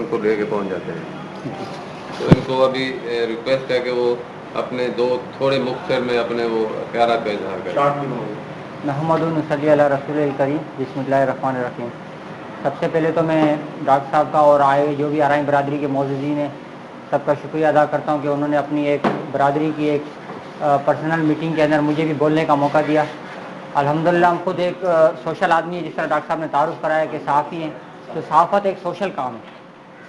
کو لے کے پہنچ جاتے ہیں. تو ان کو ابھی ریکویسٹ ہے کہ وہ اپنے دو تھوڑے مختصر میں اپنے وہ خیالات کا اظہار کریں. محمد صلی اللہ رسول الکریم بسم اللہ الرحمن الرحیم. سب سے پہلے تو میں ڈاکٹر صاحب کا اور آئے جو بھی آرائیں برادری کے معززین ہیں سب کا شکریہ ادا کرتا ہوں کہ انہوں نے اپنی ایک برادری کی ایک پرسنل میٹنگ کے اندر مجھے بھی بولنے کا موقع دیا. الحمدللہ ہم خود ایک سوشل آدمی ہے، جس طرح ڈاکٹر صاحب نے تعارف کرایا کہ صحافی ہیں، تو صحافت ایک سوشل کام ہے.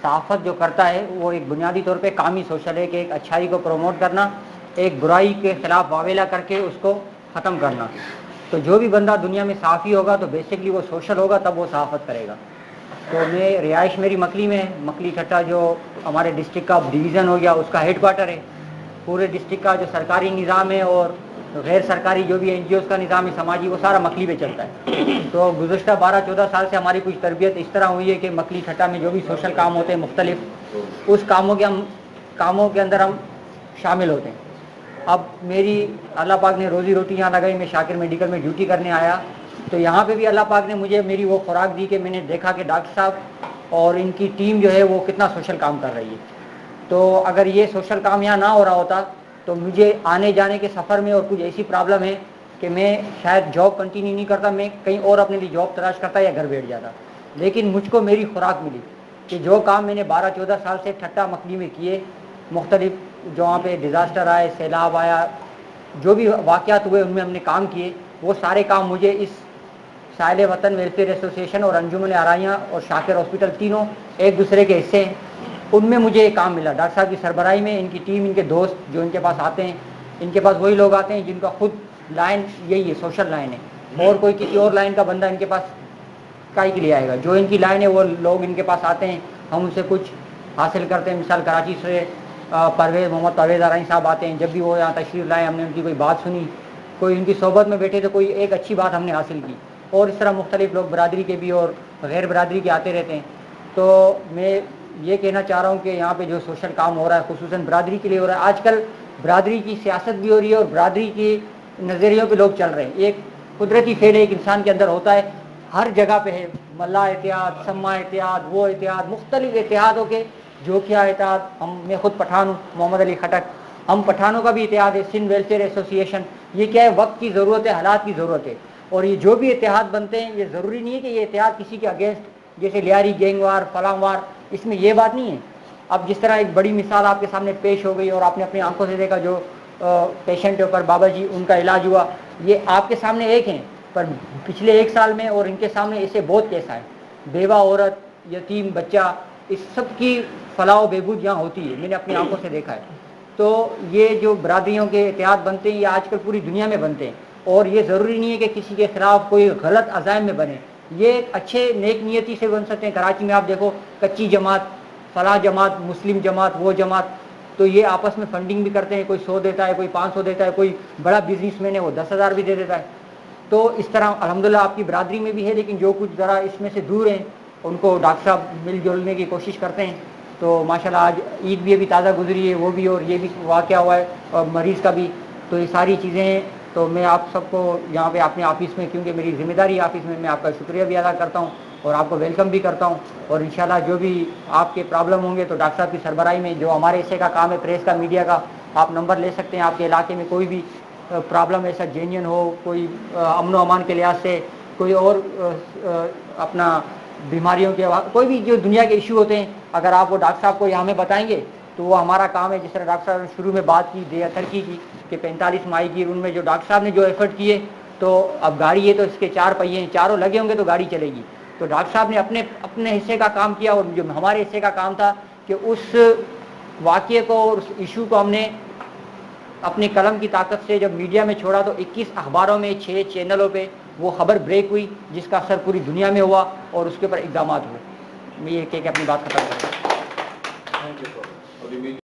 صحافت جو کرتا ہے وہ ایک بنیادی طور پہ کامی سوشل ہے کہ ایک اچھائی کو پروموٹ کرنا، ایک برائی کے خلاف واویلا کر کے اس کو ختم کرنا. تو جو بھی بندہ دنیا میں صحافی ہوگا تو بیسکلی وہ سوشل ہوگا، تب وہ صحافت کرے گا. تو میں رہائش میری مکلی میں ہے. مکلی ٹھٹہ جو ہمارے ڈسٹرکٹ کا ڈویژن ہو گیا اس کا ہیڈ کوارٹر ہے. پورے ڈسٹرکٹ کا جو سرکاری نظام ہے اور غیر سرکاری جو بھی این جی اوز کا نظام ہے سماجی، وہ سارا مکلی پہ چلتا ہے. تو گزشتہ 12-14 سال سے ہماری کچھ تربیت اس طرح ہوئی ہے کہ مکلی ٹھٹہ میں جو بھی سوشل کام ہوتے ہیں مختلف، اس کاموں کے اندر ہم شامل ہوتے ہیں. اب میری اللہ پاک نے روزی روٹی یہاں لگائی، میں شاکر میڈیکل میں ڈیوٹی کرنے آیا. تو یہاں پہ بھی اللہ پاک نے مجھے میری وہ خوراک دی کہ میں نے دیکھا کہ ڈاکٹر صاحب اور ان کی ٹیم جو ہے وہ کتنا سوشل کام کر رہی ہے. تو اگر یہ سوشل کام یہاں نہ ہو رہا ہوتا تو مجھے آنے جانے کے سفر میں اور کچھ ایسی پرابلم ہے کہ میں شاید جاب کنٹینیو نہیں کرتا، میں کہیں اور اپنے لیے جاب تلاش کرتا یا گھر بیٹھ جاتا. لیکن مجھ کو میری خوراک ملی کہ جو کام میں نے 12-14 سال سے ٹھٹہ مکلی میں کیے، مختلف جو وہاں پہ ڈیزاسٹر آئے، سیلاب آیا، جو بھی واقعات ہوئے ان میں ہم نے کام کیے، وہ سارے کام مجھے اس سائل وطن ویلفیئر ایسوسیشن اور انجمن آرائیاں اور شاکر ہاسپٹل تینوں ایک دوسرے کے حصے ہیں. ان میں مجھے ایک کام ملا ڈاکٹر صاحب کی سربراہی میں. ان کی ٹیم، ان کے دوست جو ان کے پاس آتے ہیں، ان کے پاس وہی لوگ آتے ہیں جن کا خود لائن یہی ہے، سوشل لائن ہے، اور کوئی کسی اور لائن کا بندہ ان کے پاس کائی کے لیے آئے گا. جو ان کی لائن ہے وہ لوگ ان کے پاس آتے ہیں، ہم ان سے کچھ حاصل کرتے ہیں. مثال کراچی سے محمد پرویز ارائیں صاحب آتے ہیں، جب بھی وہ یہاں تشریف لائے ہم نے ان کی کوئی بات سنی، کوئی ان کی صحبت میں بیٹھے تو کوئی ایک اچھی بات ہم نے حاصل کی. اور اس طرح مختلف لوگ برادری کے بھی اور غیر برادری کے آتے رہتے ہیں. تو میں یہ کہنا چاہ رہا ہوں کہ یہاں پہ جو سوشل کام ہو رہا ہے خصوصاً برادری کے لیے ہو رہا ہے. آج کل برادری کی سیاست بھی ہو رہی ہے اور برادری کی نظریوں پہ لوگ چل رہے ہیں. ایک قدرتی فعل ایک انسان کے اندر ہوتا ہے، ہر جگہ پہ ہے. ملا اتحاد، سما اتحاد، وہ اتحاد، مختلف اتحادوں کے جو کیا اتحاد. میں خود پٹھان ہوں، محمد علی خٹک. ہم پٹھانوں کا بھی اتحاد ہے، سندھ ویلفیئر ایسوسی ایشن. یہ کیا ہے، وقت کی ضرورت ہے، حالات کی ضرورت ہے. اور یہ جو بھی اتحاد بنتے ہیں یہ ضروری نہیں ہے کہ یہ اتحاد کسی کے اگینسٹ، جیسے لیاری گینگ وار، فلاں وار، اس میں یہ بات نہیں ہے. اب جس طرح ایک بڑی مثال آپ کے سامنے پیش ہو گئی اور آپ نے اپنی آنکھوں سے دیکھا، جو پیشنٹ کے اوپر بابا جی ان کا علاج ہوا، یہ آپ کے سامنے ایک ہیں، پر پچھلے 1 سال میں اور ان کے سامنے ایسے بہت کیس آئے. بیوہ عورت، یتیم بچہ، اس سب کی فلاح و بہبود یہاں ہوتی ہے، میں نے اپنی آنکھوں سے دیکھا ہے. تو یہ جو برادریوں کے اتحاد بنتے ہیں یہ آج کل پوری دنیا میں بنتے ہیں. اور یہ ضروری نہیں ہے کہ کسی کے خلاف کوئی غلط عزائم میں بنے، یہ اچھے نیک نیتی سے بن سکتے ہیں. کراچی میں آپ دیکھو، کچی جماعت، فلاں جماعت، مسلم جماعت، وہ جماعت، تو یہ آپس میں فنڈنگ بھی کرتے ہیں. کوئی 100 دیتا ہے، کوئی 500 دیتا ہے، کوئی بڑا بزنس مین ہے وہ 10,000 بھی دے دیتا ہے. تو اس طرح الحمدللہ آپ کی برادری میں بھی ہے، لیکن جو کچھ ذرا اس میں سے دور ہیں ان کو ڈاکٹر صاحب مل جلنے کی کوشش کرتے ہیں. تو ماشاءاللہ آج عید بھی ابھی تازہ گزری ہے، وہ بھی، اور یہ بھی واقعہ ہوا ہے، اور مریض کا بھی. تو یہ ساری چیزیں ہیں. تو میں آپ سب کو یہاں پہ اپنے آفس میں، کیونکہ میری ذمہ داری آفس میں آپ کا شکریہ بھی ادا کرتا ہوں اور آپ کو ویلکم بھی کرتا ہوں. اور انشاءاللہ جو بھی آپ کے پرابلم ہوں گے تو ڈاکٹر صاحب کی سربراہی میں جو ہمارے حصے کا کام ہے، پریس کا، میڈیا کا، آپ نمبر لے سکتے ہیں. آپ کے علاقے میں کوئی بھی پرابلم ایسا جینین ہو، کوئی امن و امان کے لحاظ سے، کوئی اور اپنا بیماریوں کے، کوئی بھی جو دنیا کے ایشو ہوتے ہیں، اگر آپ وہ ڈاکٹر صاحب کو یہاں میں بتائیں گے تو وہ ہمارا کام ہے. جس طرح ڈاکٹر صاحب نے شروع میں بات کی ترقی کی کہ 45 ماہی گیر، ان میں جو ڈاکٹر صاحب نے جو ایفرٹ کیے، تو اب گاڑی ہے تو اس کے 4 پہیے ہیں، چاروں لگے ہوں گے تو گاڑی چلے گی. تو ڈاکٹر صاحب نے اپنے حصے کا کام کیا، اور جو ہمارے حصے کا کام تھا کہ اس واقعے کو اور اس ایشو کو ہم نے اپنی قلم کی طاقت سے جب میڈیا میں چھوڑا تو 21 اخباروں میں، 6 چینلوں پہ وہ خبر بریک ہوئی، جس کا اثر پوری دنیا میں ہوا اور اس کے اوپر اقدامات ہوئے. میں یہ کہہ کے اپنی بات ختم کروں.